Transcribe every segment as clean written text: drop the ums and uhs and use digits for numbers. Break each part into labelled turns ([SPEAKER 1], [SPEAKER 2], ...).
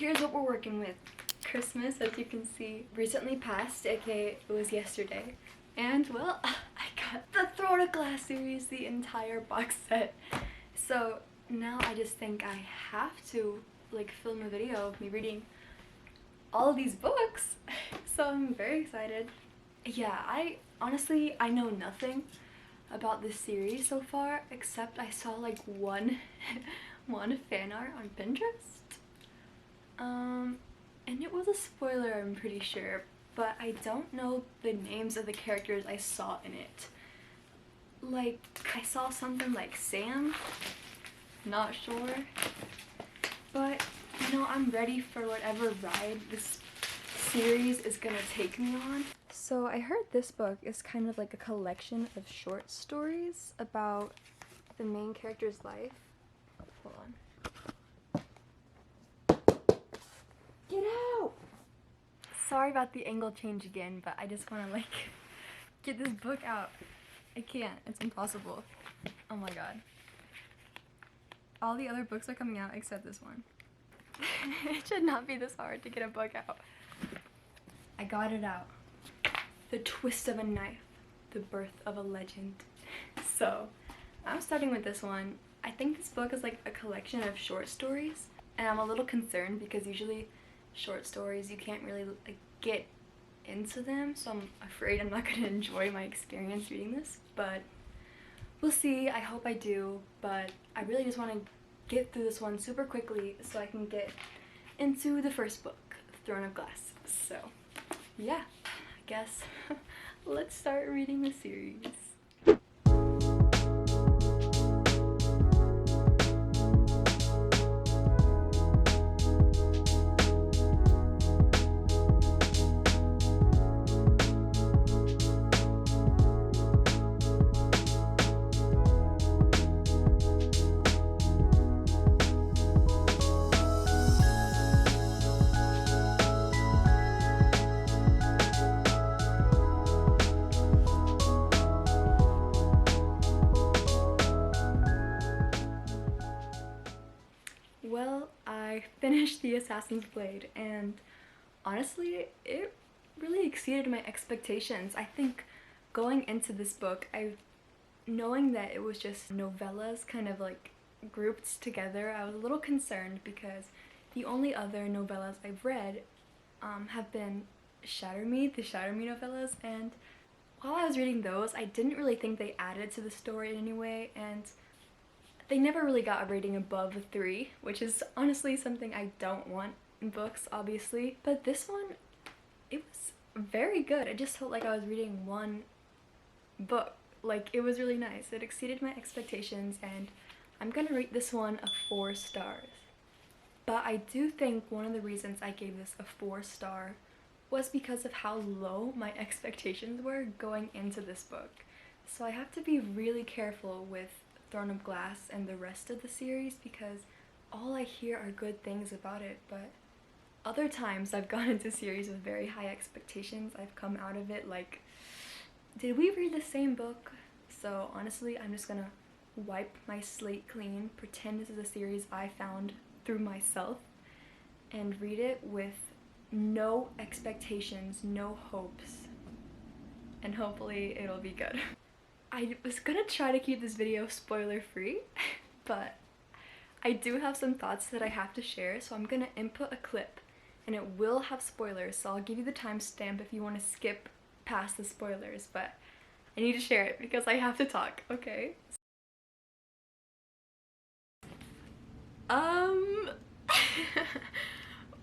[SPEAKER 1] here's what we're working with. Christmas, as you can see, recently passed, aka it was yesterday. And, well, I got the Throne of Glass series, the entire box set. So now I just think I have to, like, film a video of me reading all of these books. So I'm very excited. Yeah, I know nothing about this series so far, except I saw like one fan art on Pinterest. And it was a spoiler, I'm pretty sure, but I don't know the names of the characters I saw in it. Like, I saw something like Sam, not sure, but you know, I'm ready for whatever ride this series is gonna take me on. So I heard this book is kind of like a collection of short stories about the main character's life. Hold on. Get out! Sorry about the angle change again, but I just want to like get this book out. I can't. It's impossible. Oh my god. All the other books are coming out except this one. It should not be this hard to get a book out. I got it out. The twist of a knife. The birth of a legend. So, I'm starting with this one. I think this book is like a collection of short stories, and I'm a little concerned because usually short stories you can't really like get into them, so I'm afraid I'm not going to enjoy my experience reading this, but we'll see. I hope I do, but I really just want to get through this one super quickly so I can get into the first book, Throne of Glass. So yeah, I guess let's start reading the series. Well, I finished The Assassin's Blade, and honestly, it really exceeded my expectations. I think going into this book, knowing that it was just novellas kind of like grouped together, I was a little concerned because the only other novellas I've read have been Shatter Me, the Shatter Me novellas, and while I was reading those, I didn't really think they added to the story in any way, and they never really got a rating above a 3, which is honestly something I don't want in books, obviously. But this one, it was very good. I just felt like I was reading one book. Like, it was really nice. It exceeded my expectations, and I'm gonna rate this one a 4 stars. But I do think one of the reasons I gave this a 4-star was because of how low my expectations were going into this book. So I have to be really careful with Throne of Glass and the rest of the series because all I hear are good things about it, but other times I've gone into series with very high expectations. I've come out of it like, did we read the same book? So honestly, I'm just gonna wipe my slate clean, pretend this is a series I found through myself, and read it with no expectations, no hopes, and hopefully it'll be good. I was gonna try to keep this video spoiler free, but I do have some thoughts that I have to share, so I'm gonna input a clip and it will have spoilers, so I'll give you the timestamp if you want to skip past the spoilers, but I need to share it because I have to talk, okay?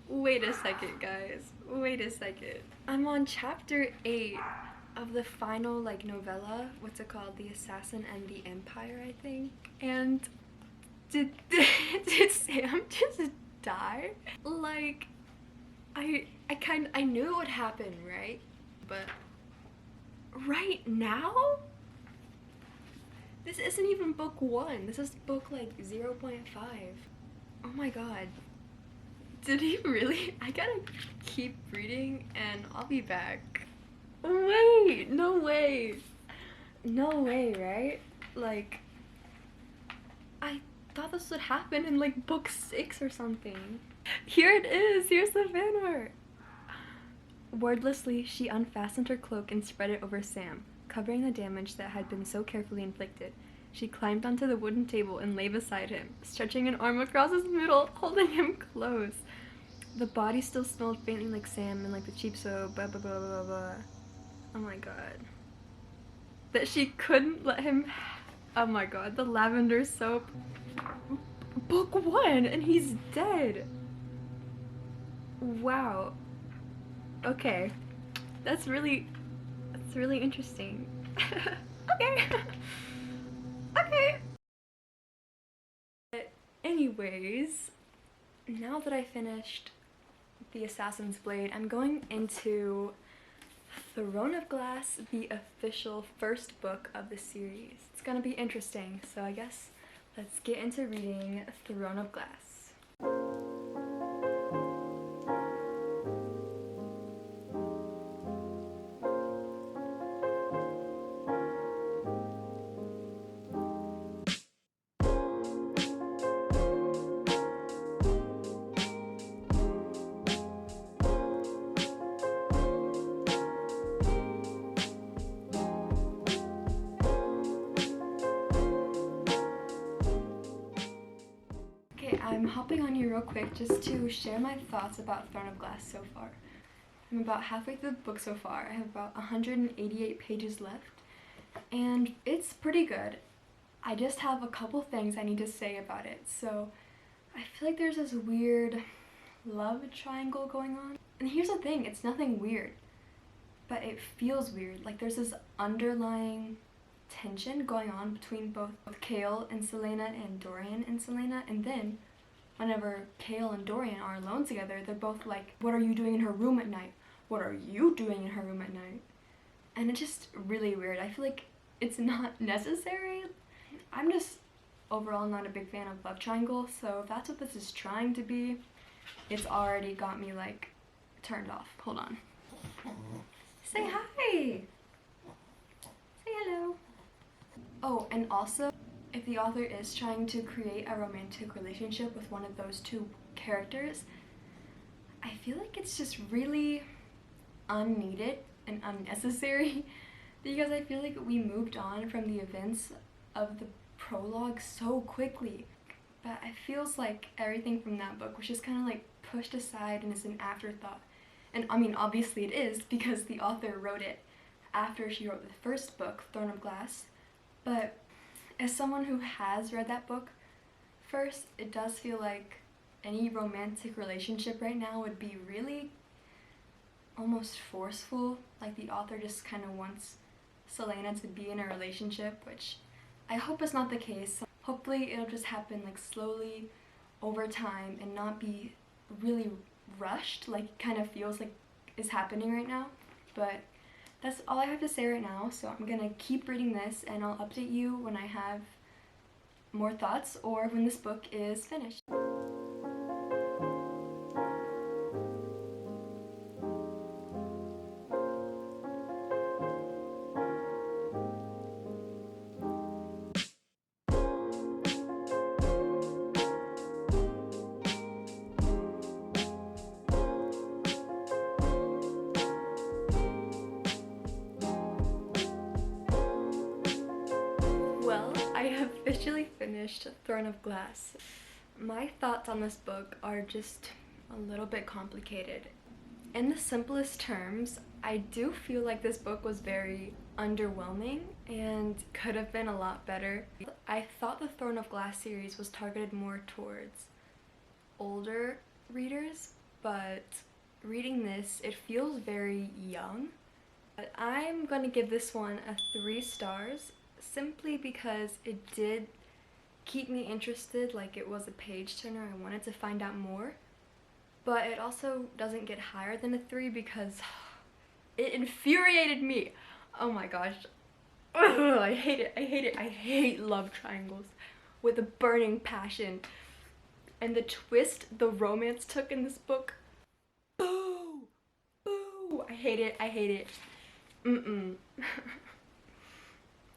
[SPEAKER 1] Wait a second, guys. Wait a second. I'm on chapter 8 of the final like novella. What's it called? The Assassin and the Empire, I think. And did Sam just die? Like, I knew it would happen, right? But right now? This isn't even book 1. This is book like 0.5. Oh my god. Did he really? I gotta keep reading and I'll be back. Wait, no way. No way, right? Like, I thought this would happen in like book 6 or something. Here it is! Here's the fan art! Wordlessly, she unfastened her cloak and spread it over Sam, covering the damage that had been so carefully inflicted. She climbed onto the wooden table and lay beside him, stretching an arm across his middle, holding him close. The body still smelled faintly like Sam and like the cheap soap, blah blah blah blah blah. Oh my god. That she couldn't let him. Oh my god, the lavender soap. Book 1, and he's dead. Wow. Okay. That's really interesting. Okay. Okay. But anyways, now that I finished The Assassin's Blade, I'm going into Throne of Glass, the official first book of the series. It's gonna be interesting, so I guess let's get into reading Throne of Glass. I'm hopping on here real quick just to share my thoughts about Throne of Glass so far. I'm about halfway through the book so far. I have about 188 pages left, and it's pretty good. I just have a couple things I need to say about it. So I feel like there's this weird love triangle going on. And here's the thing, it's nothing weird, but it feels weird. Like there's this underlying tension going on between both Chaol and Celaena and Dorian and Celaena, and then whenever Chaol and Dorian are alone together, they're both like, what are you doing in her room at night? What are you doing in her room at night? And it's just really weird. I feel like it's not necessary. I'm just overall not a big fan of love triangle, so if that's what this is trying to be, it's already got me like turned off. Hold on. Say hi! Say hello. Oh, and also, if the author is trying to create a romantic relationship with one of those two characters, I feel like it's just really unneeded and unnecessary because I feel like we moved on from the events of the prologue so quickly. But it feels like everything from that book was just kind of like pushed aside and is an afterthought. And I mean, obviously it is because the author wrote it after she wrote the first book, Throne of Glass. But as someone who has read that book first, it does feel like any romantic relationship right now would be really almost forceful. Like the author just kind of wants Celaena to be in a relationship, which I hope is not the case. Hopefully it'll just happen like slowly over time and not be really rushed, like it kind of feels like is happening right now. But that's all I have to say right now, so I'm gonna keep reading this and I'll update you when I have more thoughts or when this book is finished. Well, I have officially finished Throne of Glass. My thoughts on this book are just a little bit complicated. In the simplest terms, I do feel like this book was very underwhelming and could have been a lot better. I thought the Throne of Glass series was targeted more towards older readers, but reading this, it feels very young. But I'm gonna give this one a 3 stars simply because it did keep me interested, like it was a page turner. I wanted to find out more. But it also doesn't get higher than a 3 because it infuriated me. Oh my gosh. Ugh, I hate it. I hate it. I hate love triangles with a burning passion. And the twist the romance took in this book. Boo! Boo! I hate it. I hate it. Mm-mm.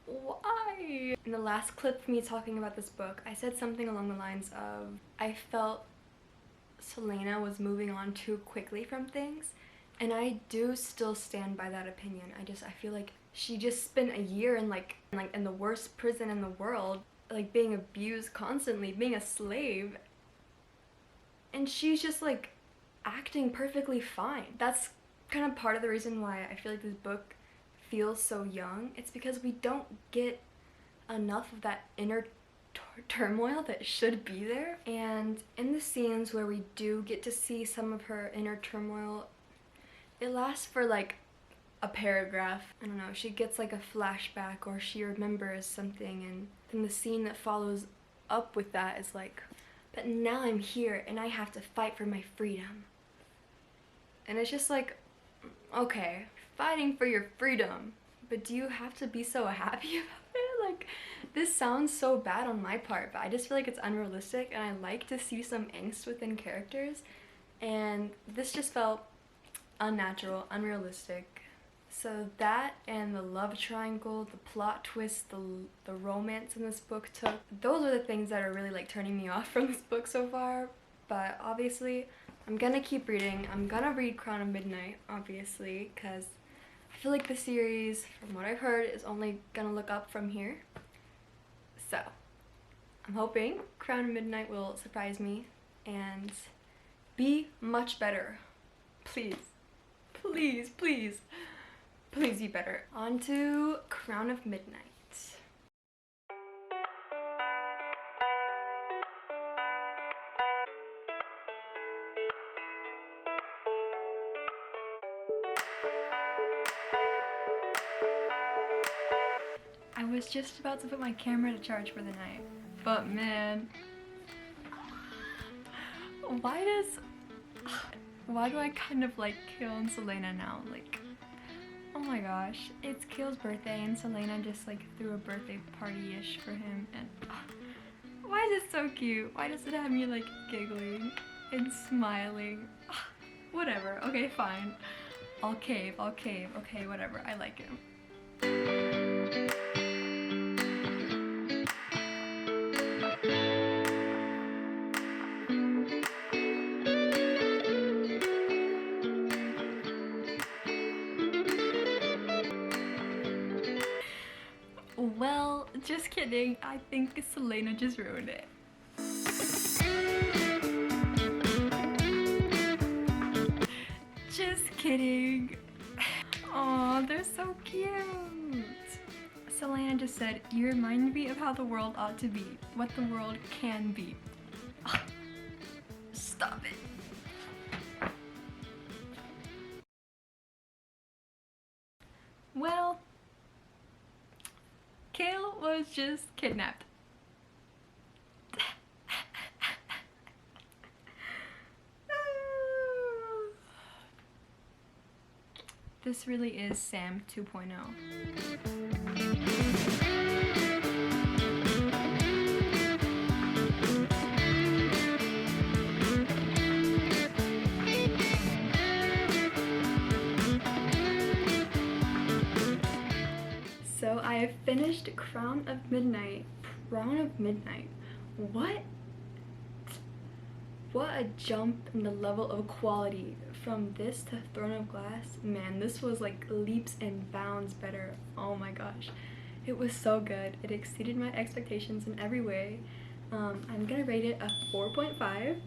[SPEAKER 1] Why? In the last clip of me talking about this book, I said something along the lines of, I felt Selena was moving on too quickly from things, and I do still stand by that opinion. I feel like she just spent a year in like in the worst prison in the world, like being abused constantly, being a slave, and she's just like acting perfectly fine. That's kind of part of the reason why I feel like this book feels so young. It's because we don't get enough of that inner turmoil that should be there. And in the scenes where we do get to see some of her inner turmoil, it lasts for like a paragraph. I don't know, she gets like a flashback or she remembers something, and then the scene that follows up with that is like, but now I'm here and I have to fight for my freedom. And it's just like, okay, fighting for your freedom, but do you have to be so happy about it? Like, this sounds so bad on my part, but I just feel like it's unrealistic, and I like to see some angst within characters, and this just felt unnatural, unrealistic. So that and the love triangle, the plot twist, the romance in this book took, those are the things that are really like turning me off from this book so far. But obviously I'm gonna keep reading. I'm gonna read Crown of Midnight, obviously, because I feel like the series, from what I've heard, is only gonna look up from here. So I'm hoping Crown of Midnight will surprise me and be much better. Please, please, please, please be better. On to Crown of Midnight. I was just about to put my camera to charge for the night, but man, why do I kind of like Cale and Selena now? Like, oh my gosh, it's Cale's birthday and Selena just like threw a birthday party-ish for him, and why is it so cute? Why does it have me like giggling and smiling? Whatever, okay, fine. I'll cave, okay, whatever, I like him. Well, just kidding. I think Selena just ruined it. Just kidding. Aw, they're so cute. Selena just said, "You remind me of how the world ought to be, what the world can be." Stop it. Well, Cale was just kidnapped. This really is Sam 2.0. So I have finished Crown of Midnight. Crown of Midnight. What a jump in the level of quality from this to Throne of Glass. Man, this was like leaps and bounds better. Oh my gosh. It was so good. It exceeded my expectations in every way. I'm gonna rate it a 4.5.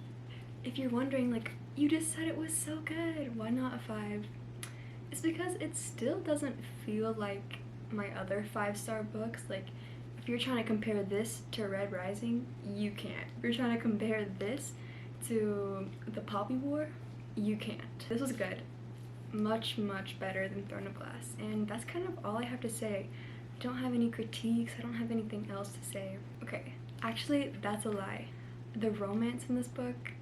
[SPEAKER 1] If you're wondering, like, you just said it was so good, why not a 5? It's because it still doesn't feel like my other 5-star books. Like, if you're trying to compare this to Red Rising, you can't. If you're trying to compare this to The Poppy War, you can't. This was good. Much, much better than Throne of Glass. And that's kind of all I have to say. I don't have any critiques. I don't have anything else to say. Okay, actually, that's a lie. The romance in this book,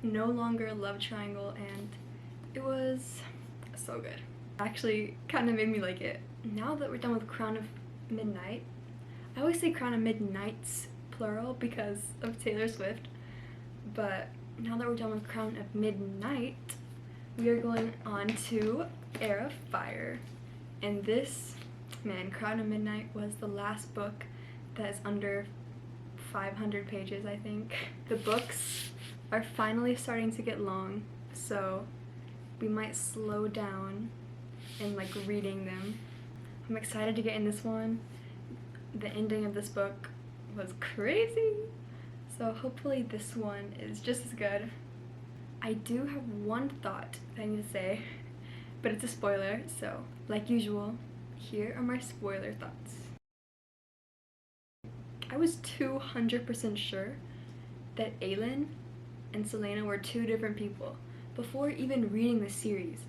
[SPEAKER 1] no longer a love triangle, and it was so good. Actually, kind of made me like it. Now that we're done with Crown of Midnight, I always say Crown of Midnights, plural, because of Taylor Swift. But now that we're done with Crown of Midnight, we are going on to Heir of Fire. And this, man, Crown of Midnight was the last book that is under 500 pages, I think. The books are finally starting to get long, so we might slow down in like reading them. I'm excited to get in this one. The ending of this book was crazy, so hopefully this one is just as good. I do have one thought that I need to say, but it's a spoiler, so like usual, here are my spoiler thoughts. I was 200% sure that Aelin and Celaena were two different people. Before even reading the series,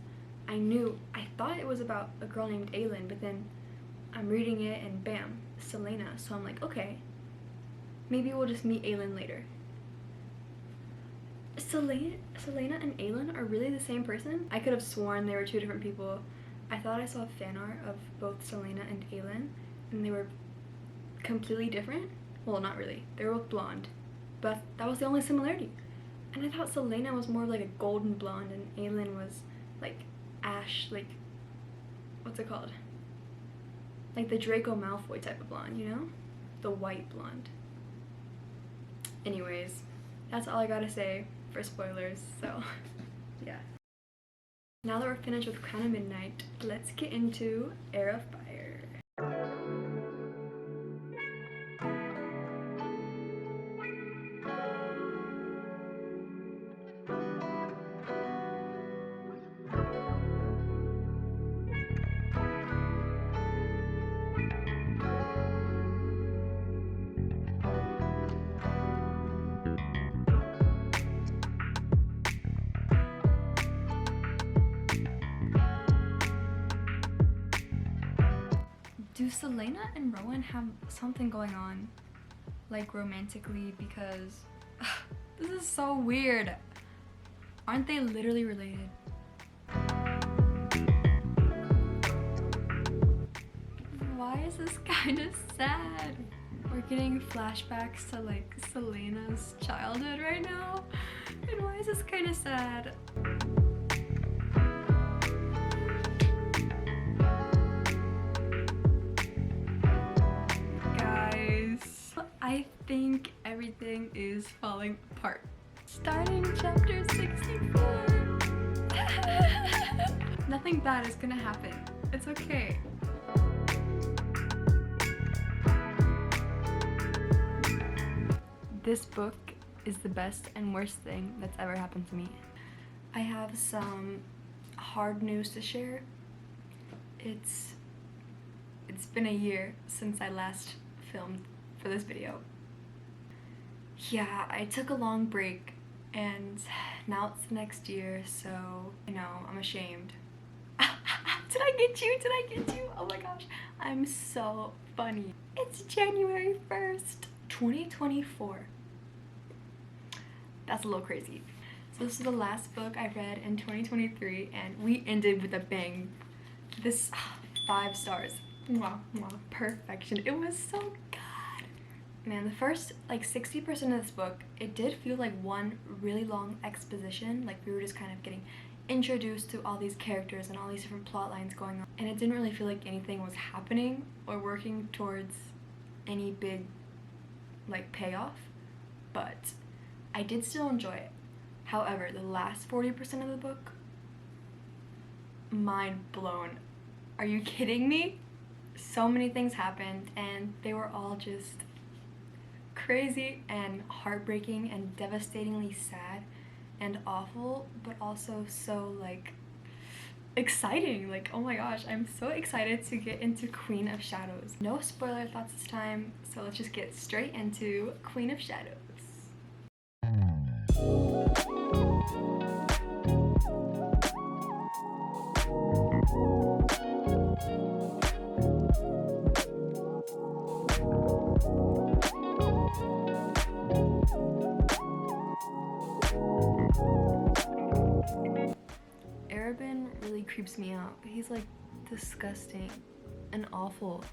[SPEAKER 1] I thought it was about a girl named Aelin, but then I'm reading it and bam, Celaena. So I'm like, okay, maybe we'll just meet Aelin later. Celaena and Aelin are really the same person? I could have sworn they were two different people. I thought I saw fan art of both Celaena and Aelin, and they were completely different. Well, not really. They were both blonde, but that was the only similarity. And I thought Celaena was more like a golden blonde, and Aelin was like ash, like, what's it called? Like the Draco Malfoy type of blonde, you know? The white blonde. Anyways, that's all I gotta say for spoilers, so yeah. Now that we're finished with Crown of Midnight, let's get into Heir of Fire. Do Celaena and Rowan have something going on, like romantically? Because this is so weird. Aren't they literally related? Why is this kind of sad? We're getting flashbacks to like Celaena's childhood right now, and why is this kind of sad? I think everything is falling apart. Starting chapter 64. Nothing bad is gonna happen. It's okay. This book is the best and worst thing that's ever happened to me. I have some hard news to share. It's been a year since I last filmed for this video. Yeah, I took a long break and now it's the next year, so you know, I'm ashamed. Did I get you? Did I get you? Oh my gosh, I'm so funny. It's January 1st, 2024. That's a little crazy. So this is the last book I read in 2023 and we ended with a bang. This 5 stars. Mwah, mwah, perfection. It was so good. Man, the first like 60% of this book, it did feel like one really long exposition. Like we were just kind of getting introduced to all these characters and all these different plot lines going on. And it didn't really feel like anything was happening or working towards any big like payoff. But I did still enjoy it. However, the last 40% of the book, mind blown. Are you kidding me? So many things happened and they were all just crazy and heartbreaking and devastatingly sad and awful, but also so like exciting. Like, oh my gosh, I'm so excited to get into Queen of Shadows. No spoiler thoughts this time, so let's just get straight into Queen of Shadows. Arobynn really creeps me out. He's like disgusting and awful.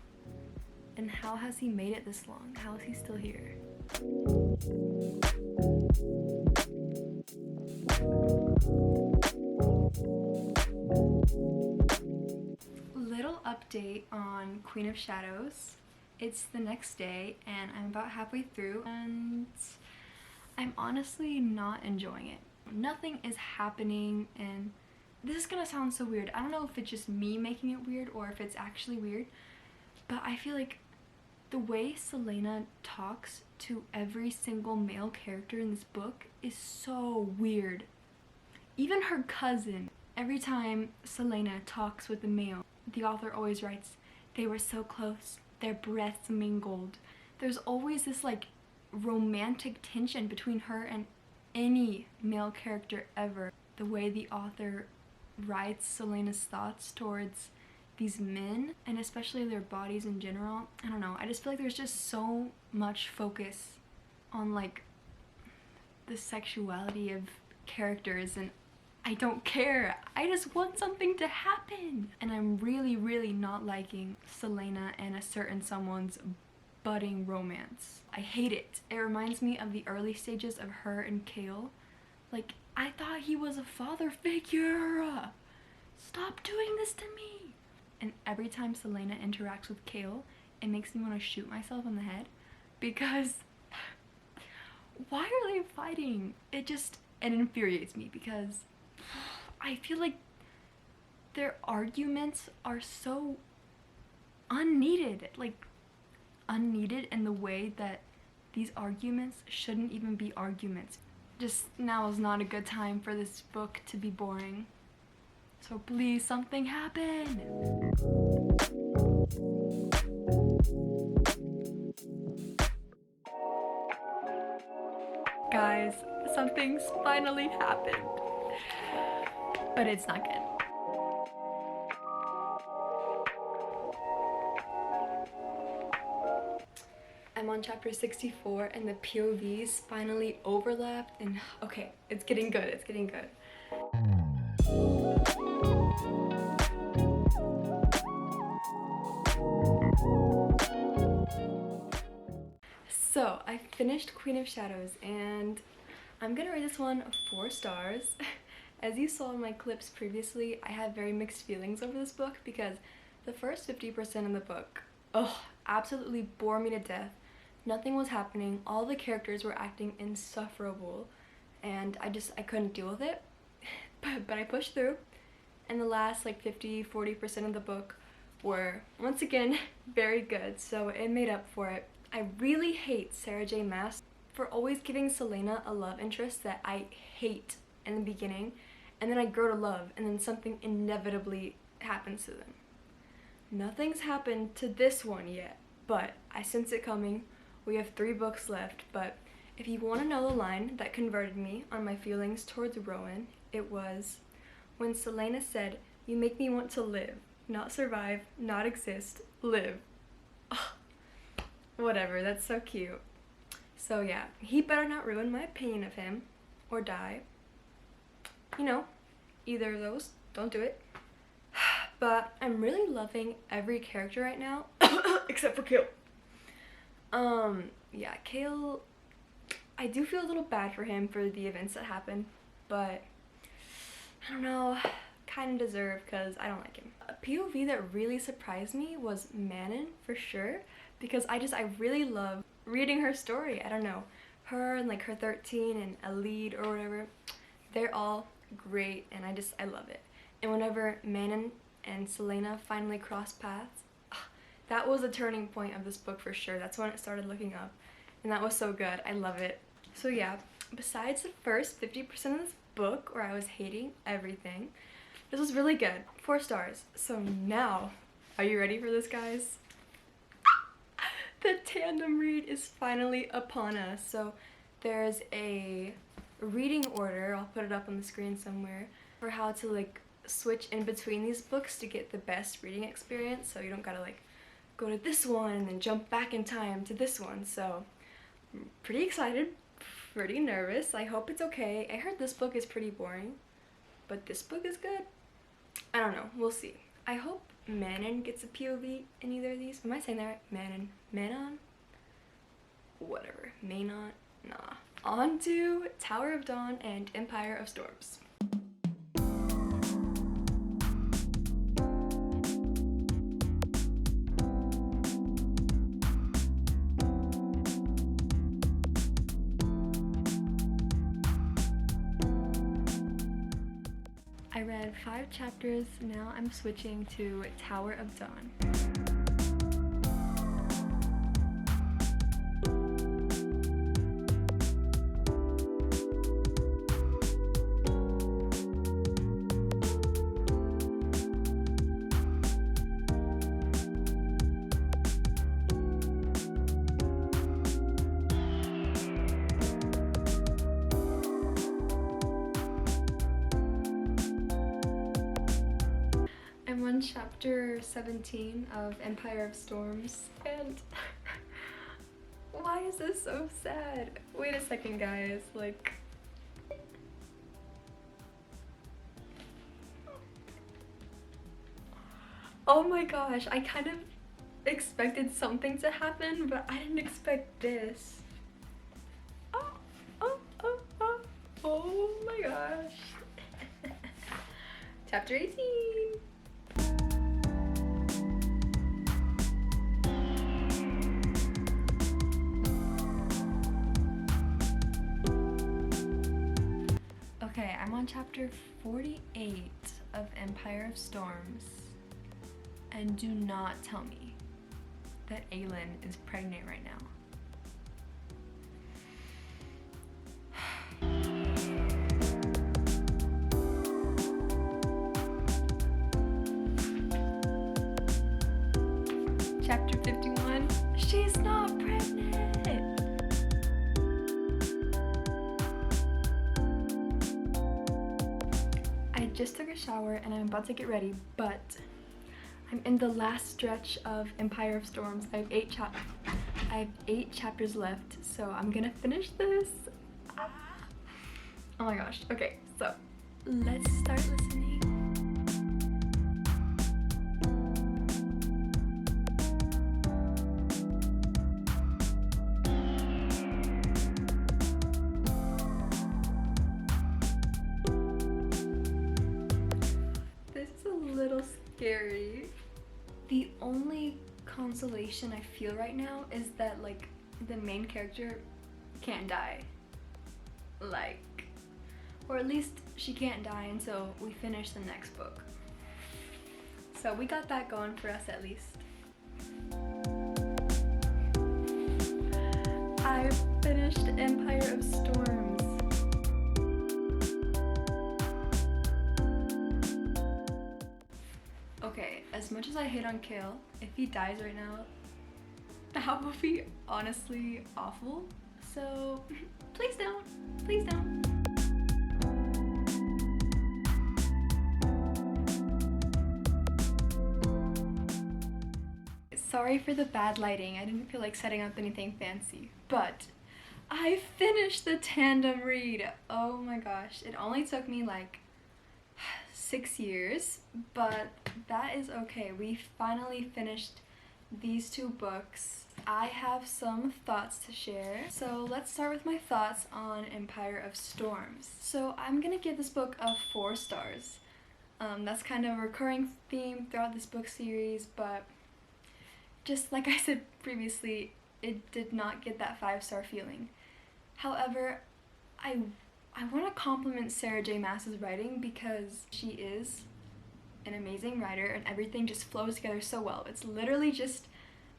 [SPEAKER 1] And how has he made it this long? How is he still here? Little update on Queen of Shadows. It's the next day and I'm about halfway through and I'm honestly not enjoying it. Nothing is happening, and this is gonna sound so weird. I don't know if it's just me making it weird or if it's actually weird, but I feel like the way Selena talks to every single male character in this book is so weird. Even her cousin. Every time Selena talks with a male, the author always writes, "They were so close, their breaths mingled." There's always this like romantic tension between her and any male character ever. The way the author writes Selena's thoughts towards these men, and especially their bodies in general, I don't know, I just feel like there's just so much focus on like the sexuality of characters, and I don't care. I just want something to happen. And I'm really not liking Selena and a certain someone's budding romance. I hate it. It reminds me of the early stages of her and Cale. Like, I thought he was a father figure. Stop doing this to me. And every time Selena interacts with Cale, it makes me want to shoot myself in the head, because why are they fighting? It infuriates me, because I feel like their arguments are so unneeded. Like, unneeded in the way that these arguments shouldn't even be arguments. Just now is not a good time for this book to be boring. So please, something happen! Guys, something's finally happened. But it's not good. I'm on chapter 64 and the POVs finally overlapped, and okay, it's getting good, it's getting good. So, I finished Queen of Shadows, and I'm gonna rate this one 4 stars. As you saw in my clips previously, I had very mixed feelings over this book because the first 50% of the book, absolutely bore me to death. Nothing was happening, all the characters were acting insufferable, and I couldn't deal with it. But I pushed through, and the last like 40% of the book were, once again, very good, so it made up for it. I really hate Sarah J. Maas for always giving Selena a love interest that I hate in the beginning, and then I grow to love, and then something inevitably happens to them. Nothing's happened to this one yet, but I sense it coming. We have 3 books left, but if you want to know the line that converted me on my feelings towards Rowan, it was when Selena said, "You make me want to live, not survive, not exist, live." Ugh. Whatever, that's so cute. So yeah, he better not ruin my opinion of him, or die. You know, either of those, don't do it. But I'm really loving every character right now, except for Cale. Yeah, Cale, I do feel a little bad for him for the events that happened, but I don't know, kind of deserved because I don't like him. A POV that really surprised me was Manon, for sure, because I really love reading her story. I don't know, her and like her 13 and Elide or whatever, they're all great, and I love it. And whenever Manon and Selena finally crossed paths, that was a turning point of this book for sure. That's when it started looking up, and that was so good. I love it. So yeah, besides the first 50% of this book where I was hating everything, this was really good. 4 stars. So now, are you ready for this, guys? The tandem read is finally upon us. So there's a reading order, I'll put it up on the screen somewhere, for how to like switch in between these books to get the best reading experience, so you don't gotta like go to this one and then jump back in time to this one. So I'm pretty excited, pretty nervous. I hope it's okay. I heard this book is pretty boring, but this book is good. I don't know, we'll see. I hope Manon gets a POV in either of these. Am I saying that right? Manon? Manon? Whatever. Manon? Nah. On to Tower of Dawn and Empire of Storms. I read 5 chapters, now I'm switching to Tower of Dawn. I'm on chapter 17 of Empire of Storms, and why is this so sad? Wait a second, guys, like... Oh my gosh, I kind of expected something to happen, but I didn't expect this. Oh, oh, oh, oh, oh my gosh. Chapter 18. Okay, I'm on chapter 48 of Empire of Storms, and do not tell me that Aelin is pregnant right now. Chapter 51, she's not pregnant! I just took a shower and I'm about to get ready, but I'm in the last stretch of Empire of Storms. I have 8 chapters left, so I'm gonna finish this. Oh my gosh. Okay, so let's start listening. This is a little scary. The only consolation I feel right now is that, like, the main character can't die. Like, or at least she can't die until we finish the next book. So we got that going for us at least. I finished Empire of Storms. Okay, as much as I hate on Kale, if he dies right now, that would be honestly awful. So please don't. Please don't. Sorry for the bad lighting. I didn't feel like setting up anything fancy, but I finished the tandem read. Oh my gosh. It only took me like 6 years, but that is okay. We finally finished these 2 books. I have some thoughts to share. So let's start with my thoughts on Empire of Storms. So I'm gonna give this book a 4 stars. That's kind of a recurring theme throughout this book series, but just like I said previously, it did not get that 5-star feeling. However, I want to compliment Sarah J. Maas's writing because she is an amazing writer and everything just flows together so well. It's literally just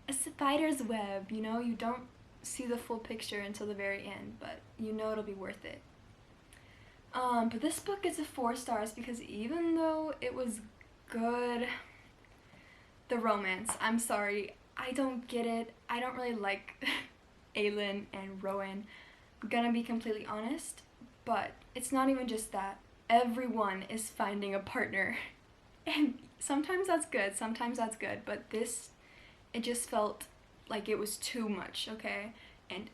[SPEAKER 1] a spider's web, you know? You don't see the full picture until the very end, but you know it'll be worth it. But this book gets a 4 stars because even though it was good, the romance, I'm sorry, I don't get it. I don't really like Aelin and Rowan. I'm gonna be completely honest, but it's not even just that. Everyone is finding a partner. And sometimes that's good, but this, it just felt like it was too much, okay? And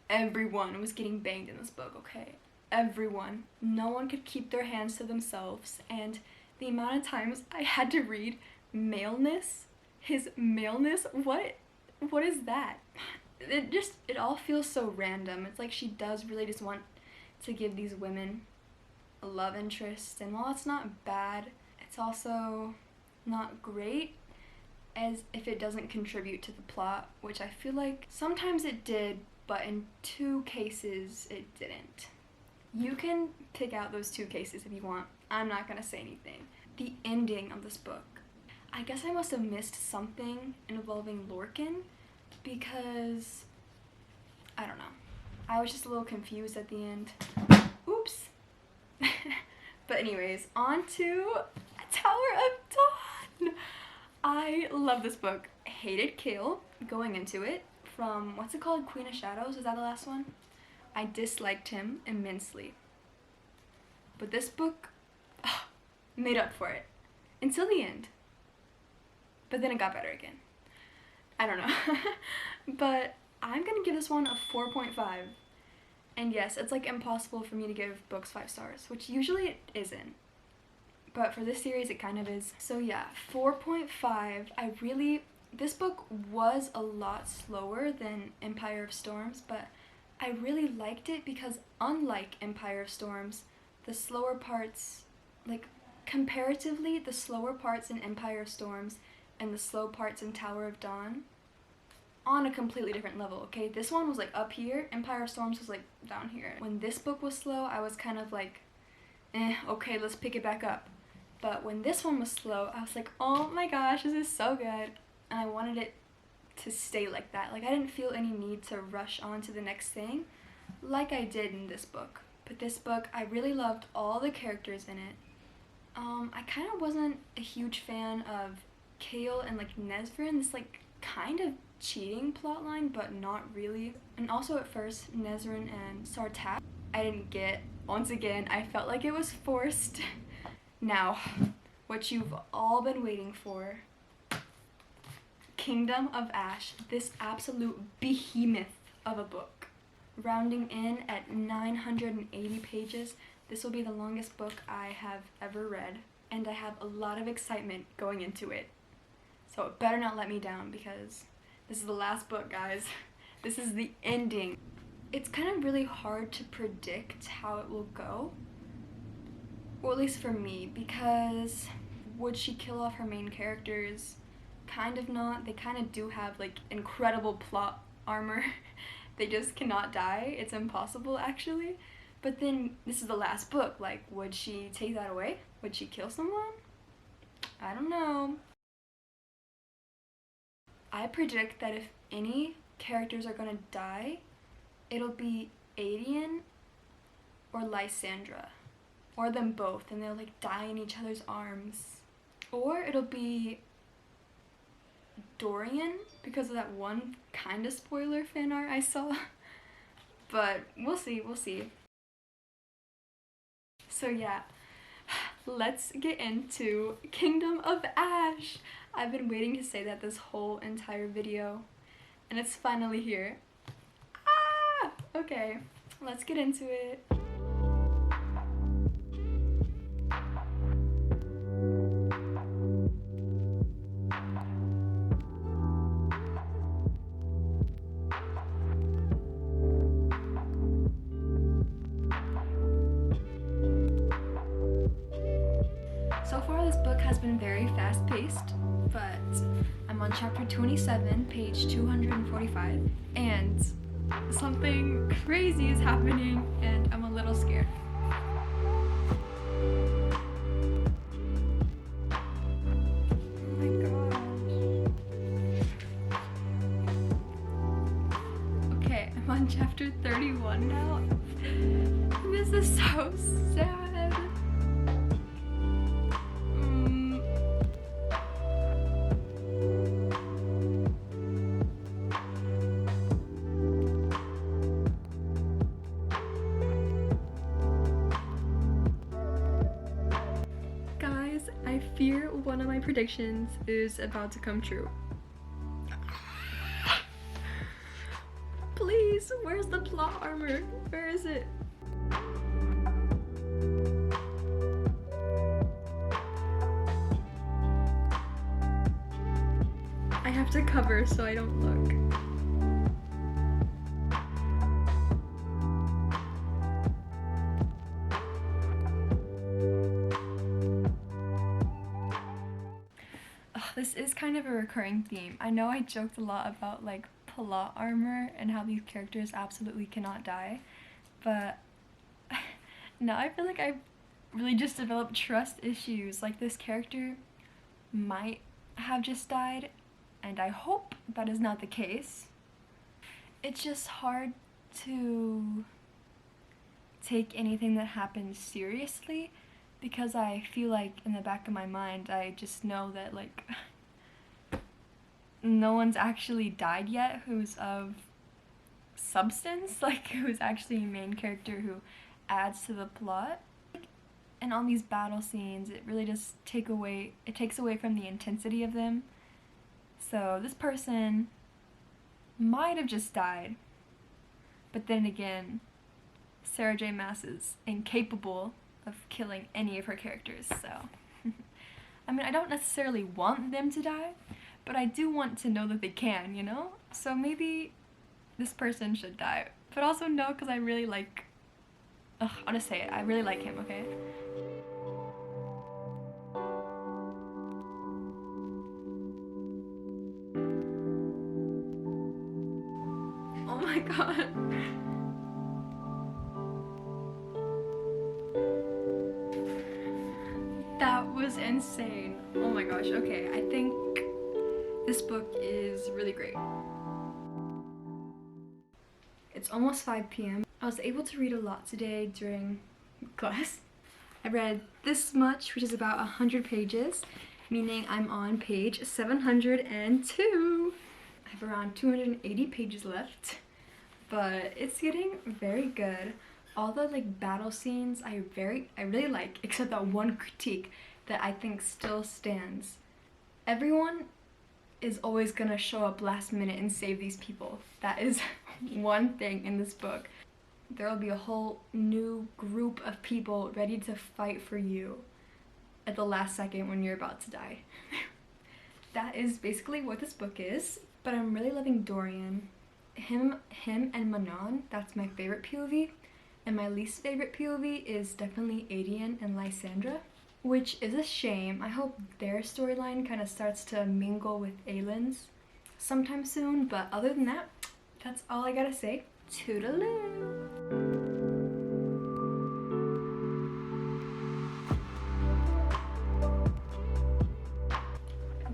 [SPEAKER 1] everyone was getting banged in this book, okay? Everyone. No one could keep their hands to themselves, and the amount of times I had to read maleness, his maleness, what is that? It all feels so random. It's like she does really just want to give these women a love interest, and while it's not bad, it's also not great as if it doesn't contribute to the plot, which I feel like sometimes it did, but in 2 cases it didn't. You can pick out those two cases if you want. I'm not gonna say anything. The ending of this book. I guess I must have missed something involving Lorcan because, I don't know. I was just a little confused at the end. Oops. But anyways, on to Tower of Dawn. I love this book. Hated Cale going into it from, what's it called? Queen of Shadows? Is that the last one? I disliked him immensely. But this book made up for it until the end. But then it got better again. I don't know. But I'm gonna give this one a 4.5. And yes, it's like impossible for me to give books 5 stars, which usually it isn't. But for this series, it kind of is. So yeah, 4.5. This book was a lot slower than Empire of Storms, but I really liked it because unlike Empire of Storms, the slower parts, like comparatively, the slower parts in Empire of Storms and the slow parts in Tower of Dawn on a completely different level, okay? This one was like up here, Empire of Storms was like down here. When this book was slow, I was kind of like, okay, let's pick it back up. But when this one was slow, I was like, oh my gosh, this is so good. And I wanted it to stay like that. Like, I didn't feel any need to rush on to the next thing like I did in this book. But this book, I really loved all the characters in it. I kind of wasn't a huge fan of Cale and like Nesryn, this like kind of cheating plotline, but not really. And also at first, Nesryn and Sartaq, I didn't get. Once again, I felt like it was forced. Now, what you've all been waiting for, Kingdom of Ash, this absolute behemoth of a book. Rounding in at 980 pages, this will be the longest book I have ever read, and I have a lot of excitement going into it. So it better not let me down because this is the last book, guys. This is the ending. It's kind of really hard to predict how it will go, or at least for me, because would she kill off her main characters? Kind of not. They kind of do have like incredible plot armor. They just cannot die. It's impossible, actually. But then this is the last book. Like, would she take that away? Would she kill someone? I don't know. I predict that if any characters are gonna die, it'll be Aedion or Lysandra. Or them both, and they'll like die in each other's arms. Or it'll be Dorian, because of that one kind of spoiler fan art I saw. But we'll see, we'll see. So yeah, let's get into Kingdom of Ash. I've been waiting to say that this whole entire video, and it's finally here. Ah! Okay, let's get into it. So far this book has been very fast-paced, but I'm on chapter 27, page 245, and something crazy is happening and I'm a little scared. Oh my gosh. Okay, I'm on chapter 31 now. This is so sad. I fear one of my predictions is about to come true. Please, where's the plot armor? Where is it? I have to cover so I don't look. This is kind of a recurring theme. I know I joked a lot about like plot armor and how these characters absolutely cannot die, but Now I feel like I've really just developed trust issues. Like, this character might have just died, and I hope that is not the case. It's just hard to take anything that happens seriously because I feel like in the back of my mind I just know that, like, no one's actually died yet who's of substance, like who's actually a main character who adds to the plot. And on these battle scenes, it really does takes away from the intensity of them. So this person might have just died, but then again, Sarah J. Maas is incapable of killing any of her characters, so I mean, I don't necessarily want them to die, but I do want to know that they can, you know? So maybe this person should die, but also no, because I really like, I'll just say it, I really like him, okay? Oh my god. That was insane. Oh my gosh, okay, I think this book is really great. It's almost 5 p.m. I was able to read a lot today during class. I read this much, which is about 100 pages, meaning I'm on page 702. I have around 280 pages left, but it's getting very good. All the like battle scenes I really like, except that one critique that I think still stands. Everyone is always gonna show up last minute and save these people. That is one thing in this book. There will be a whole new group of people ready to fight for you at the last second when you're about to die. That is basically what this book is, but I'm really loving Dorian. Him and Manon, that's my favorite POV. And my least favorite POV is definitely Adian and Lysandra, which is a shame. I hope their storyline kind of starts to mingle with Aylin's sometime soon, but other than that, that's all I gotta say. Toodaloo!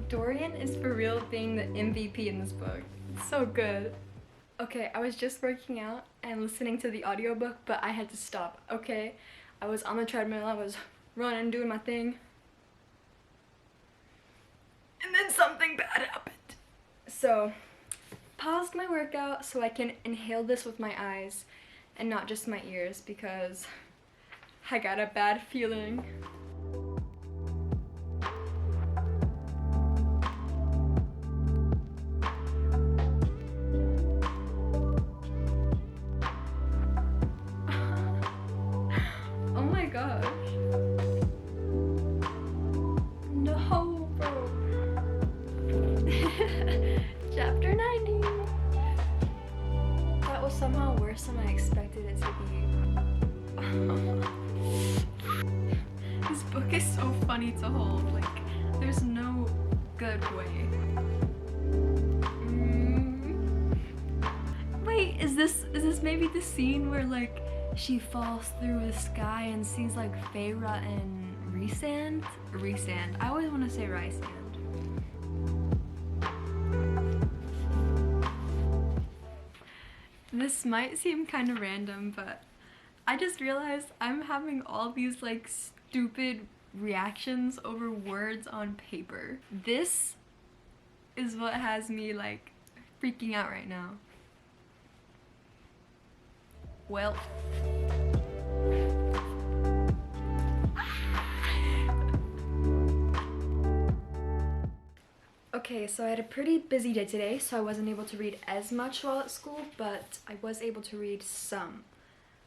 [SPEAKER 1] Dorian is for real being the MVP in this book. It's so good. Okay, I was just working out and listening to the audiobook, but I had to stop, okay? I was on the treadmill, I was running, doing my thing. And then something bad happened. So, paused my workout so I can inhale this with my eyes and not just my ears because I got a bad feeling. Chapter 90! That was somehow worse than I expected it to be. This book is so funny to hold, like, there's no good way. Wait, is this maybe the scene where, like, she falls through the sky and sees, like, Feyre and Rhysand? Rhysand. I always want to say Rhysand. This might seem kind of random, but I just realized I'm having all these like stupid reactions over words on paper. This is what has me like freaking out right now. Well. Okay, so I had a pretty busy day today, so I wasn't able to read as much while at school, but I was able to read some.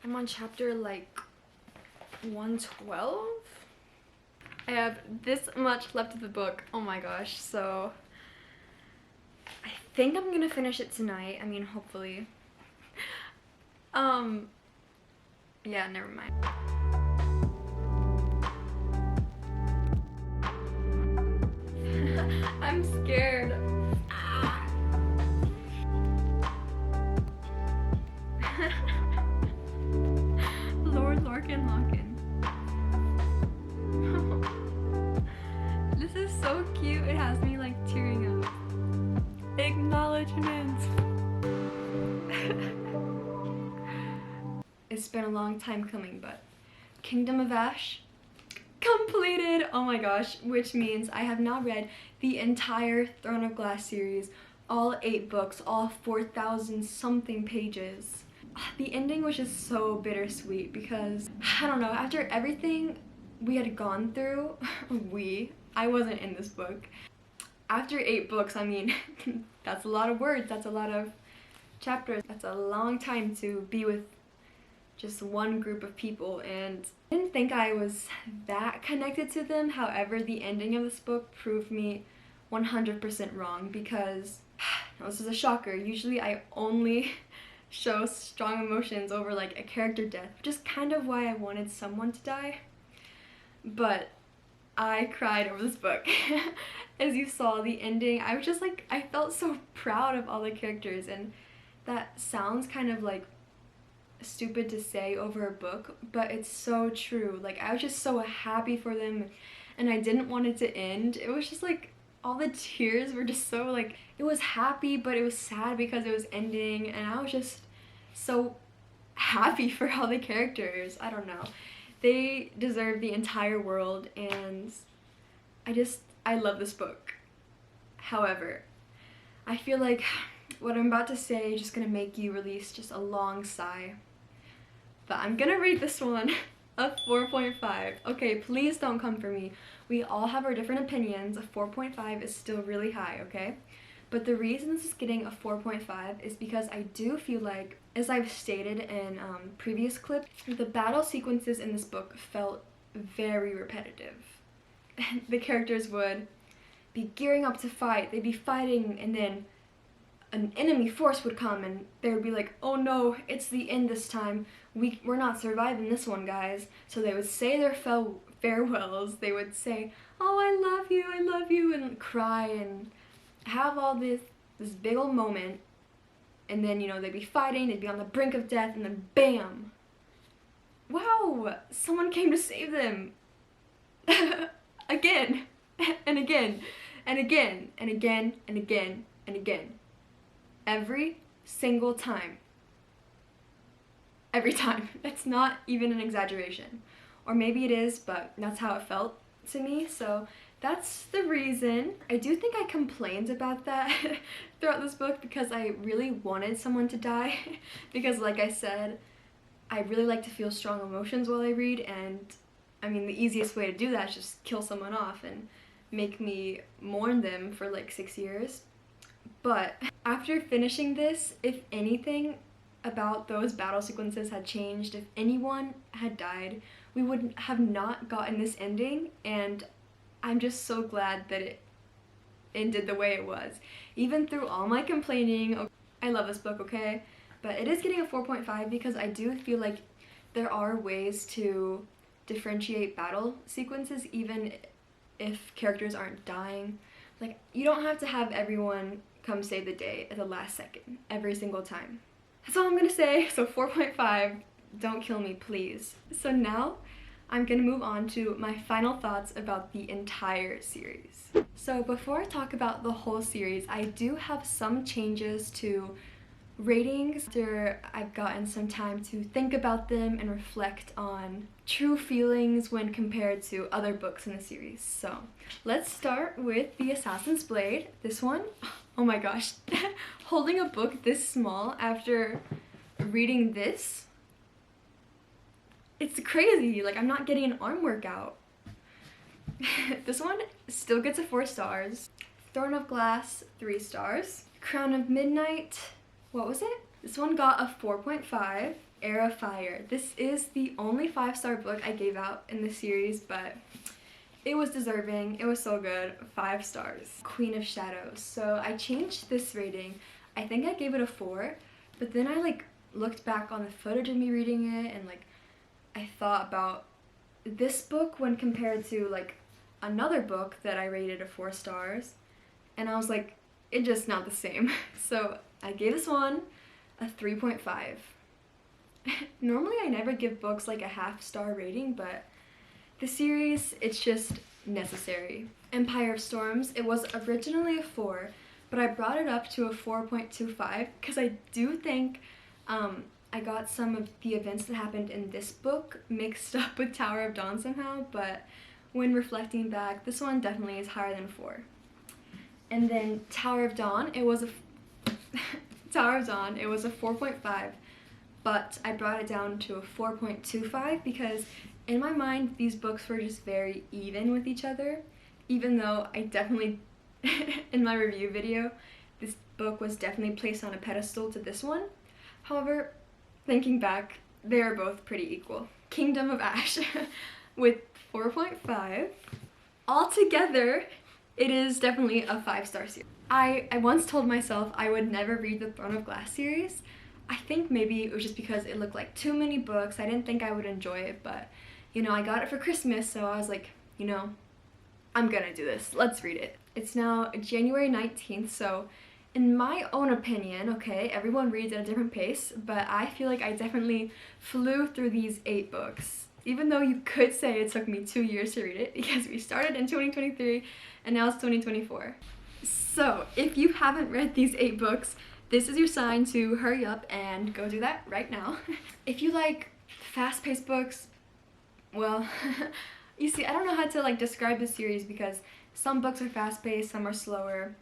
[SPEAKER 1] I'm on chapter like 112? I have this much left of the book, oh my gosh, so I think I'm gonna finish it tonight, I mean hopefully. Yeah, never mind. I'm scared. Ah. Lord Lorcan Lock. This is so cute. It has me like tearing up. Acknowledgements. It's been a long time coming, but Kingdom of Ash completed. Oh my gosh, which means I have now read the entire Throne of Glass series, all 8 books, all 4,000 something pages. The ending was just so bittersweet because, I don't know, after everything we had gone through, I wasn't in this book. After 8 books, I mean, that's a lot of words, that's a lot of chapters, that's a long time to be with just one group of people, and I didn't think I was that connected to them. However, the ending of this book proved me 100% wrong because, this is a shocker, usually I only show strong emotions over like a character death, which is kind of why I wanted someone to die. But I cried over this book. As you saw, the ending, I was just like, I felt so proud of all the characters, and that sounds kind of like stupid to say over a book, but it's so true. Like, I was just so happy for them, and I didn't want it to end. It was just like, all the tears were just so like, it was happy, but it was sad because it was ending, and I was just so happy for all the characters. I don't know. They deserve the entire world, and I love this book. However, I feel like what I'm about to say is just gonna make you release just a long sigh. But I'm gonna rate this one a 4.5. Okay, please don't come for me. We all have our different opinions. A 4.5 is still really high, okay? But the reason this is getting a 4.5 is because I do feel like, as I've stated in previous clips, the battle sequences in this book felt very repetitive. The characters would be gearing up to fight, they'd be fighting, and then an enemy force would come and they would be like, oh no, it's the end this time. We're not surviving this one, guys. So they would say their farewells. They would say, oh, I love you, and cry and have all this big old moment. And then, you know, they'd be fighting, they'd be on the brink of death, and then bam! Wow, someone came to save them. Again, and again, and again, and again, and again, and again. Every single time. Every time. That's not even an exaggeration. Or maybe it is, but that's how it felt to me. So that's the reason. I do think I complained about that throughout this book because I really wanted someone to die. Because like I said, I really like to feel strong emotions while I read, and I mean the easiest way to do that is just kill someone off and make me mourn them for like 6 years. But after finishing this, if anything about those battle sequences had changed, if anyone had died, we would have not gotten this ending, and I'm just so glad that it ended the way it was. Even through all my complaining, I love this book, okay? But it is getting a 4.5 because I do feel like there are ways to differentiate battle sequences even if characters aren't dying. Like, you don't have to have everyone come save the day at the last second every single time. That's all I'm gonna say. So 4.5, don't kill me, please. So now I'm gonna move on to my final thoughts about the entire series. So before I talk about the whole series, I do have some changes to ratings after I've gotten some time to think about them and reflect on true feelings when compared to other books in the series. So let's start with The Assassin's Blade. This one, oh my gosh, holding a book this small after reading this, it's crazy. Like, I'm not getting an arm workout. This one still gets a 4 stars. Throne of Glass, 3 stars. Crown of Midnight, what was it? This one got a 4.5. Heir of Fire. This is the only 5-star book I gave out in the series, but it was deserving. It was so good. 5 stars. Queen of Shadows. So I changed this rating. I think I gave it a 4, but then I like looked back on the footage of me reading it, and like I thought about this book when compared to like another book that I rated a 4 stars, and I was like, it's just not the same. So I gave this one a 3.5. Normally I never give books like a half-star rating, but the series, it's just necessary. Empire of Storms, it was originally a 4, but I brought it up to a 4.25 because I do think I got some of the events that happened in this book mixed up with Tower of Dawn somehow, but when reflecting back, this one definitely is higher than 4. And then Tower of Dawn, it was a Tower of Dawn, it was a 4.5, but I brought it down to a 4.25 because in my mind, these books were just very even with each other, even though I definitely, in my review video, this book was definitely placed on a pedestal to this one. However, thinking back, they are both pretty equal. Kingdom of Ash with 4.5. Altogether, it is definitely a 5-star series. I once told myself I would never read the Throne of Glass series. I think maybe it was just because it looked like too many books. I didn't think I would enjoy it, but you know, I got it for Christmas, so I was like, you know, I'm gonna do this. Let's read it. It's now January 19th, so in my own opinion, okay, everyone reads at a different pace, but I feel like I definitely flew through these 8 books. Even though you could say it took me 2 years to read it, because we started in 2023 and now it's 2024. So, if you haven't read these 8 books, this is your sign to hurry up and go do that right now. If you like fast-paced books, well, you see, I don't know how to like describe this series because some books are fast-paced, some are slower.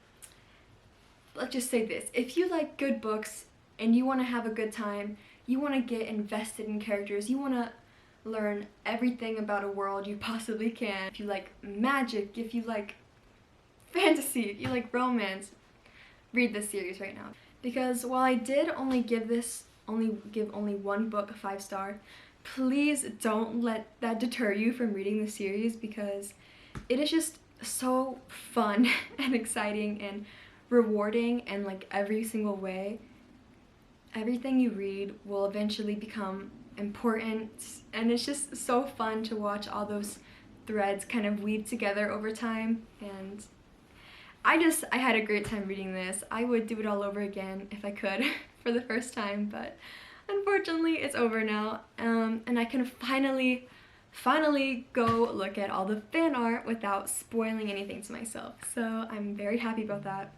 [SPEAKER 1] Let's just say this, if you like good books and you want to have a good time, you want to get invested in characters, you want to learn everything about a world you possibly can, if you like magic, if you like fantasy, if you like romance, read this series right now. Because while I did only give only one book a 5-star, please don't let that deter you from reading the series because it is just so fun and exciting and rewarding in like every single way. Everything you read will eventually become important, and it's just so fun to watch all those threads kind of weave together over time, and I had a great time reading this. I would do it all over again if I could for the first time, but unfortunately it's over now, and I can finally go look at all the fan art without spoiling anything to myself. So I'm very happy about that.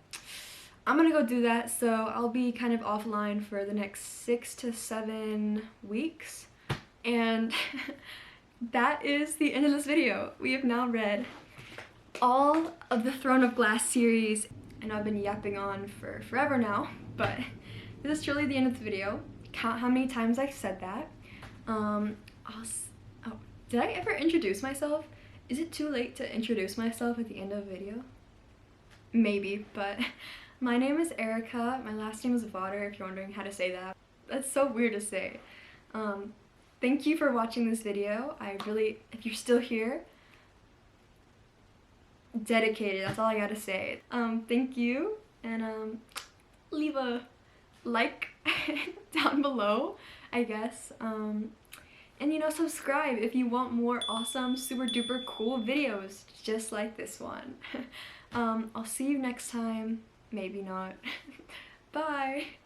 [SPEAKER 1] I'm gonna go do that, so I'll be kind of offline for the next 6 to 7 weeks, and that is the end of this video. We have now read all of the Throne of Glass series, and I've been yapping on for forever now, but this is truly the end of the video. Count how many times I've said that. Did I ever introduce myself? Is it too late to introduce myself at the end of a video? Maybe, but my name is Erica. My last name is Vodder, if you're wondering how to say that. That's so weird to say. Thank you for watching this video. If you're still here, dedicated, that's all I gotta say. Thank you, and leave a like down below, I guess. And you know, subscribe if you want more awesome, super duper cool videos just like this one. I'll see you next time. Maybe not. Bye!